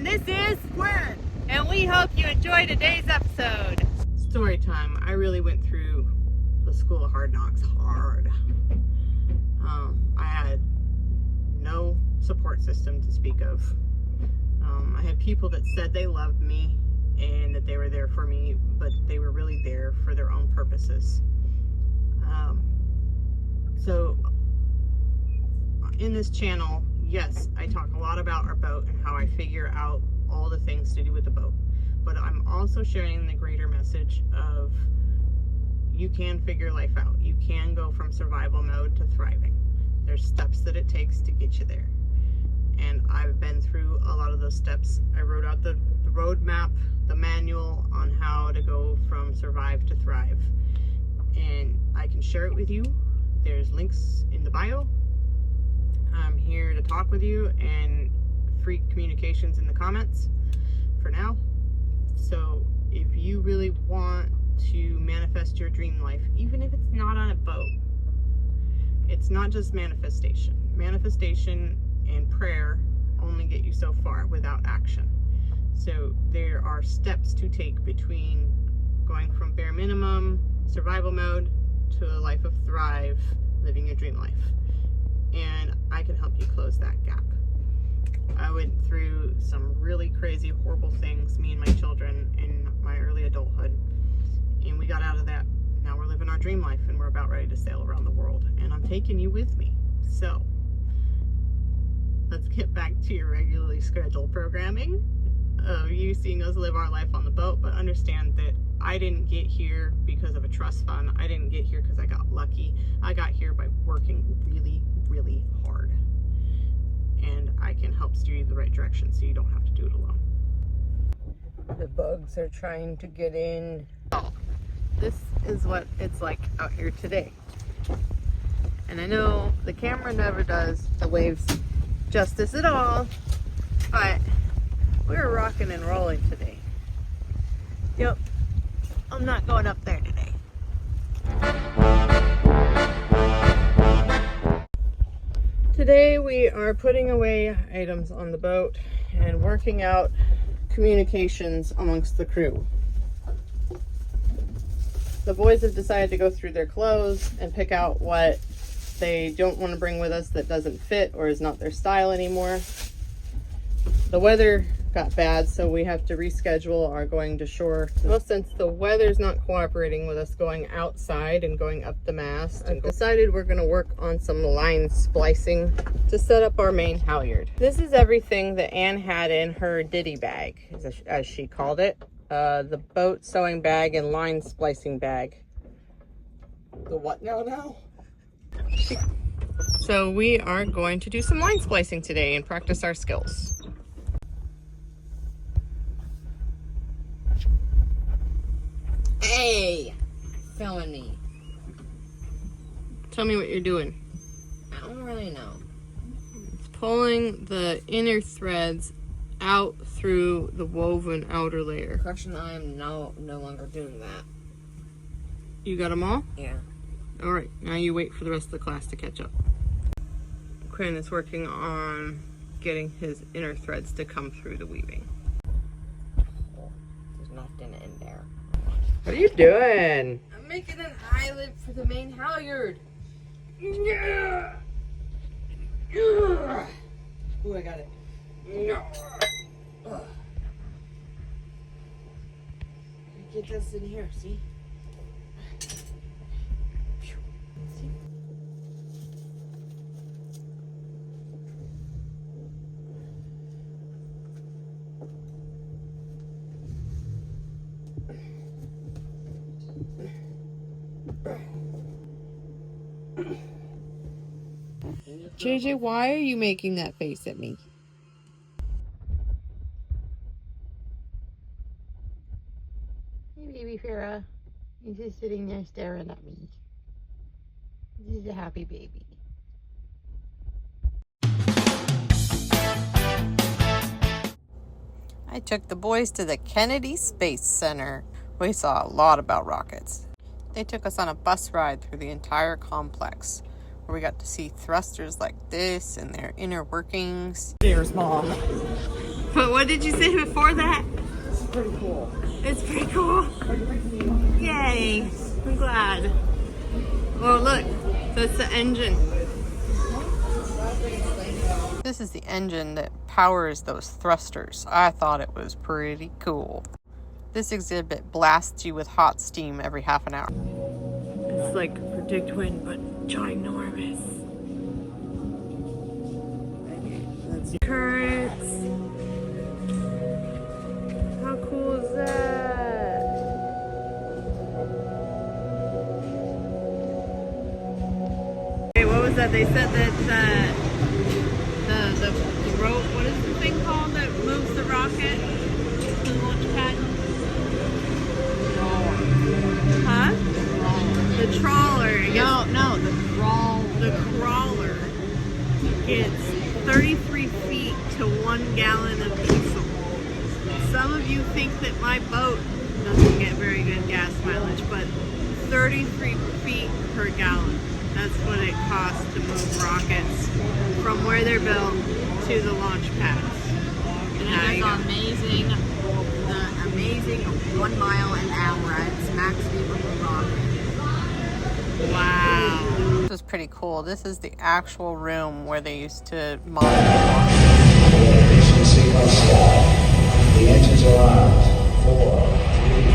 And this is Gwen. and we hope you enjoy today's episode. Story time. I really went through the school of hard knocks hard. I had no support system to speak of. I had people that said they loved me and that they were there for me, but they were really there for their own purposes. So in this channel, yes, I talk a lot about our boat and how I figure out all the things to do with the boat, but I'm also sharing the greater message of you can figure life out. You can go from survival mode to thriving. There's steps that it takes to get you there, and I've been through a lot of those steps. I wrote out the roadmap, the manual on how to go from survive to thrive, and I can share it with you. There's links in the bio. I'm here to talk with you, and free communications in the comments for now. So if you really want to manifest your dream life, even if it's not on a boat, it's not just manifestation. Manifestation and prayer only get you so far without action. So there are steps to take between going from bare minimum survival mode to a life of thrive, living your dream life. And I can help you close that gap. I went through some really crazy, horrible things, me and my children, in my early adulthood, and we got out of that. Now we're living our dream life, and we're about ready to sail around the world, and I'm taking you with me. So let's get back to your regularly scheduled programming of you seeing us live our life on the boat, but understand that I didn't get here because of a trust fund. I didn't get here because I got lucky. I got here by working really, really hard. And I can help steer you the right direction so you don't have to do it alone. The bugs are trying to get in. Oh, this is what it's like out here today. And I know the camera never does the waves justice at all, but we're rocking and rolling today. Yep, I'm not going up there today. Today we are putting away items on the boat and working out communications amongst the crew. The boys have decided to go through their clothes and pick out what they don't want to bring with us that doesn't fit or is not their style anymore. The weather got bad, so we have to reschedule our going to shore. Well, since the weather's not cooperating with us going outside and going up the mast, I've decided we're going to work on some line splicing to set up our main halyard. This is everything that Anne had in her ditty bag, as she called it. The boat sewing bag and line splicing bag. The what now? So we are going to do some line splicing today and practice our skills. Hey! Felony. Tell me what you're doing. I don't really know. It's pulling the inner threads out through the woven outer layer. Correction, I am no longer doing that. You got them all? Yeah. All right, now you wait for the rest of the class to catch up. Quinn is working on getting his inner threads to come through the weaving. There's nothing in there. What are you doing? I'm making an eyelid for the main halyard. Yeah. Ooh, I got it. No. Get this in here, see? JJ, why are you making that face at me? Hey, baby Farah. He's just sitting there staring at me. He's a happy baby. I took the boys to the Kennedy Space Center. We saw a lot about rockets. They took us on a bus ride through the entire complex, where we got to see thrusters like this and their inner workings. Cheers, Mom. But what did you say before that? It's pretty cool. It's pretty cool. Yay. I'm glad. Oh, look. That's the engine. This is the engine that powers those thrusters. I thought it was pretty cool. This exhibit blasts you with hot steam every half an hour. It's like predict wind, but ginormous. Currents. How cool is that? Hey, what was that? They said that the rope, what is the thing called that moves the rocket? The launch pad? Huh? The trawler. No, the crawl. The crawler gets 33 feet to 1 gallon of diesel. Some of you think that my boat doesn't get very good gas mileage, but 33 feet per gallon. That's what it costs to move rockets from where they're built to the launch pads. And it is the amazing 1 mile an hour at its max speed with the rocket. Wow. This is pretty cool. This is the actual room where they used to monitor Efficiency on sky. The engines are armed. 4, 3.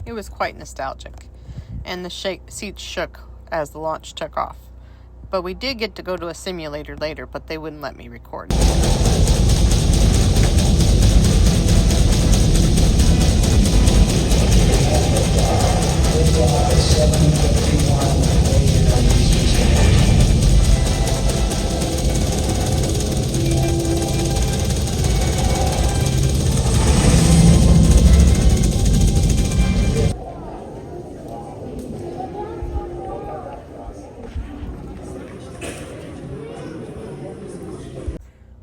It was quite nostalgic, and the seats shook as the launch took off. But we did get to go to a simulator later, but they wouldn't let me record.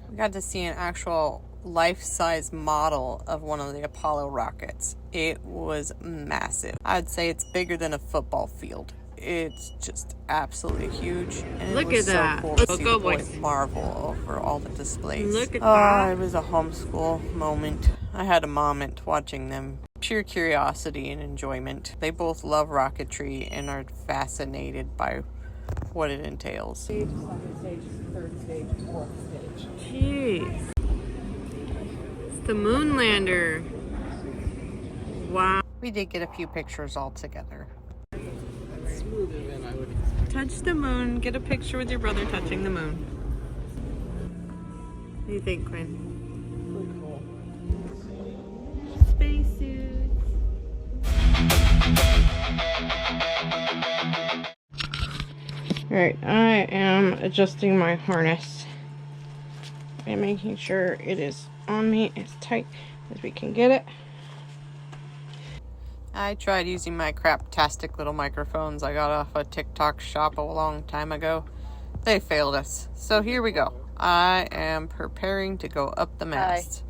We got to see an actual life-size model of one of the Apollo rockets. It was massive. I'd say it's bigger than a football field. It's just absolutely huge. And Look it was at that. So cool to Let's see go, the boys boys. marvel over all the displays. Look at that. It was a homeschool moment. I had a moment watching them. Pure curiosity and enjoyment. They both love rocketry and are fascinated by what it entails. Stage, second stage, third stage, fourth stage. Jeez. It's the moon lander. Wow. We did get a few pictures all together. Smoother than I would Touch the moon. Get a picture with your brother touching the moon. What do you think, Quinn? Pretty cool. Spacesuits. Alright, I am adjusting my harness and making sure it is on me as tight as we can get it. I tried using my craptastic little microphones I got off a TikTok shop a long time ago. They failed us. So here we go. I am preparing to go up the mast.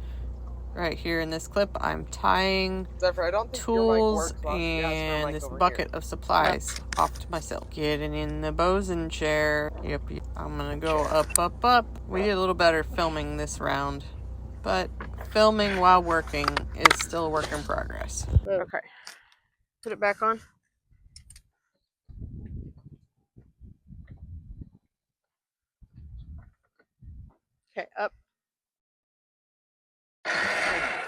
Right here in this clip, I'm tying Zephyr, I don't think your mic tools works well. Yeah, it's your and mic this over bucket here. of supplies off to myself. Getting in the bosun chair. Yep. I'm gonna go up. We did a little better filming this round, but filming while working is still a work in progress. Okay. Put it back on. Okay, up.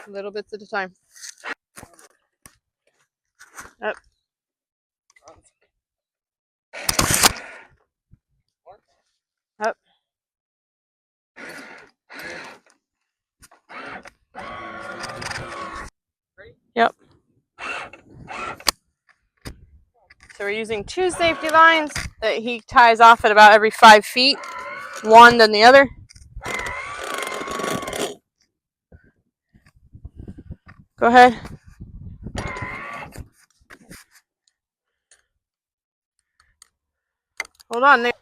Little bits at a time. Up. Up. Yep. So we're using 2 safety lines that he ties off at about every 5 feet. One, then the other. Go ahead. Hold on there.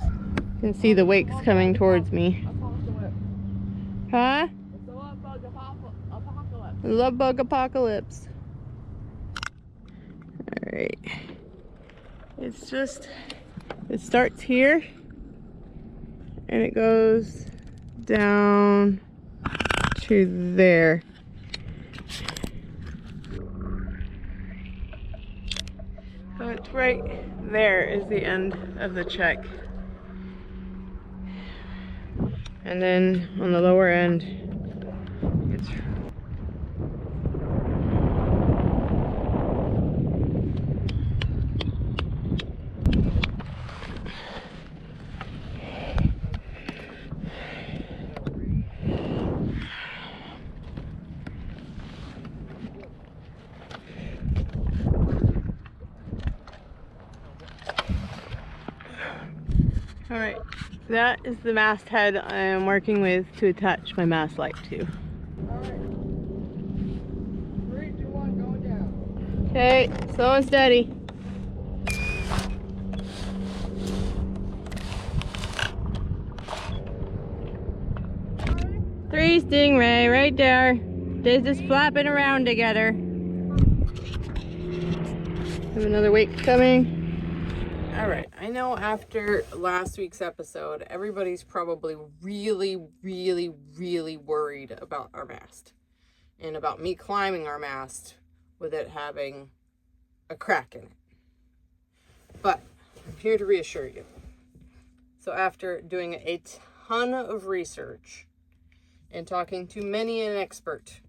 You can see the wakes coming towards me. Huh? It's a love bug apocalypse. Love bug apocalypse. Alright. It's just, it starts here and it goes down to there. So it's right there is the end of the check. And then on the lower end, it's all right. That is the masthead I am working with to attach my mast light to. Alright. 3, 2, 1, going down. Okay, slow and steady. Three stingray right there. They're just flapping around together. Have another wake coming. All right, I know after last week's episode, everybody's probably really worried about our mast and about me climbing our mast with it having a crack in it. But I'm here to reassure you. So after doing a ton of research and talking to many an expert,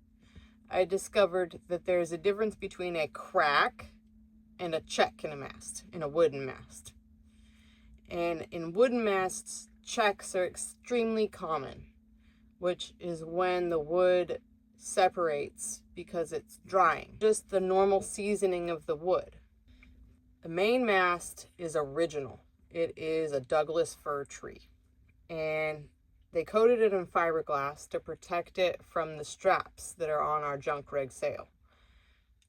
I discovered that there's a difference between a crack and a check in a mast, in a wooden mast. And in wooden masts, checks are extremely common, which is when the wood separates because it's drying. Just the normal seasoning of the wood. The main mast is original. It is a Douglas fir tree. And they coated it in fiberglass to protect it from the straps that are on our junk rig sail.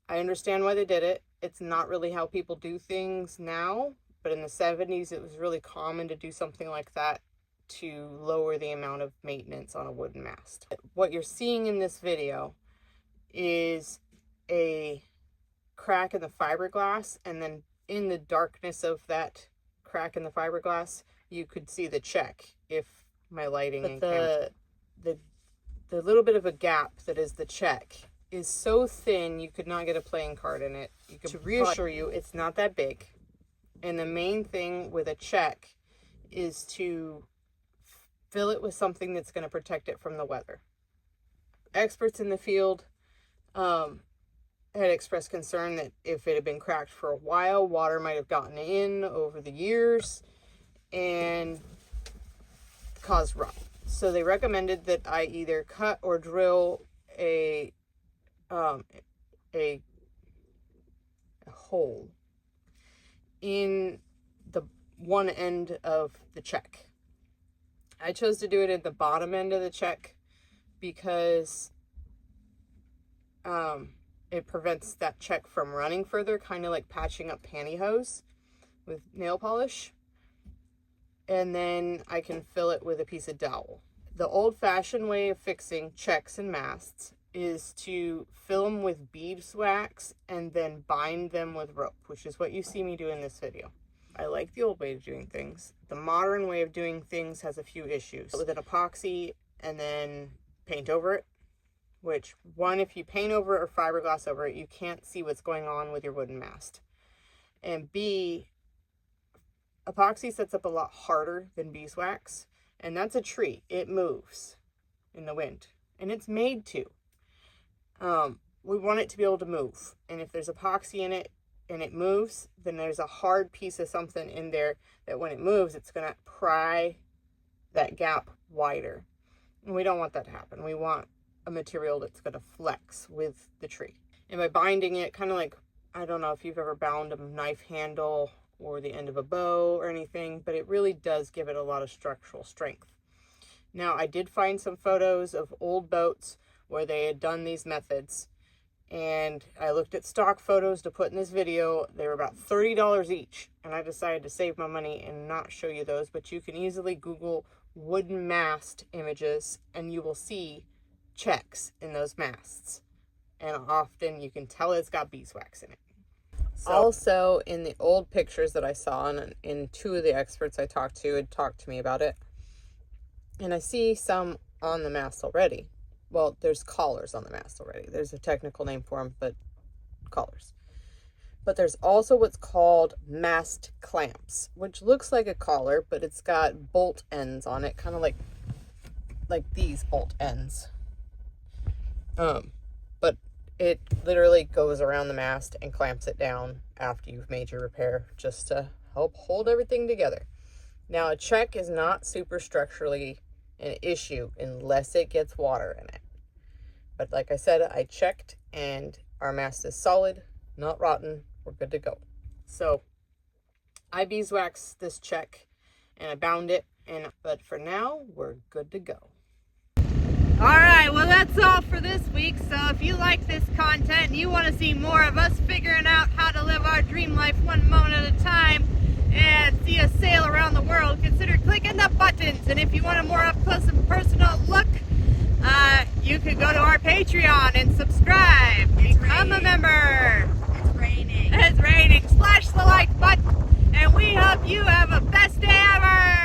I understand why they did it. It's not really how people do things now, but in the 70s it was really common to do something like that to lower the amount of maintenance on a wooden mast. What you're seeing in this video is a crack in the fiberglass, and then in the darkness of that crack in the fiberglass, you could see the check if my lighting and the little bit of a gap that is the check is so thin you could not get a playing card in it. To reassure you, it's not that big. And the main thing with a check is to fill it with something that's going to protect it from the weather. Experts in the field had expressed concern that if it had been cracked for a while, water might have gotten in over the years and caused rot. So they recommended that I either cut or drill a hole in the one end of the check. I chose to do it at the bottom end of the check because it prevents that check from running further, kind of like patching up pantyhose with nail polish. And then I can fill it with a piece of dowel. The old-fashioned way of fixing checks and masts is to fill them with beeswax and then bind them with rope, which is what you see me do in this video. I like the old way of doing things. The modern way of doing things has a few issues. With an epoxy and then paint over it, which, one, if you paint over it or fiberglass over it, you can't see what's going on with your wooden mast. And B, epoxy sets up a lot harder than beeswax, and that's a tree. It moves in the wind, and it's made to. We want it to be able to move, and if there's epoxy in it and it moves, then there's a hard piece of something in there that when it moves, it's going to pry that gap wider. And we don't want that to happen. We want a material that's going to flex with the tree. And by binding it, kind of like, I don't know if you've ever bound a knife handle or the end of a bow or anything, but it really does give it a lot of structural strength. Now, I did find some photos of old boats where they had done these methods, and I looked at stock photos to put in this video. They were about $30 each, and I decided to save my money and not show you those, but you can easily Google wooden mast images and you will see checks in those masts, and often you can tell it's got beeswax in it. So, also, in the old pictures that I saw, and in two of the experts I talked to had talked to me about it, and I see some on the mast already. Well, there's collars on the mast already. There's a technical name for them, but collars. But there's also what's called mast clamps, which looks like a collar, but it's got bolt ends on it, kind of like these bolt ends. But it literally goes around the mast and clamps it down after you've made your repair, just to help hold everything together. Now, a check is not superstructurally an issue unless it gets water in it. But like I said, I checked and our mast is solid, not rotten. We're good to go. So I beeswaxed this check and I bound it, but for now we're good to go. All right, well, that's all for this week. So if you like this content and you want to see more of us figuring out how to live our dream life one moment at a time and see us sail around the world, consider clicking the buttons. And if you want a more up close and personal look, you can go to our Patreon and subscribe. Become a member. It's raining. It's raining. Splash the like button, and we hope you have a best day ever.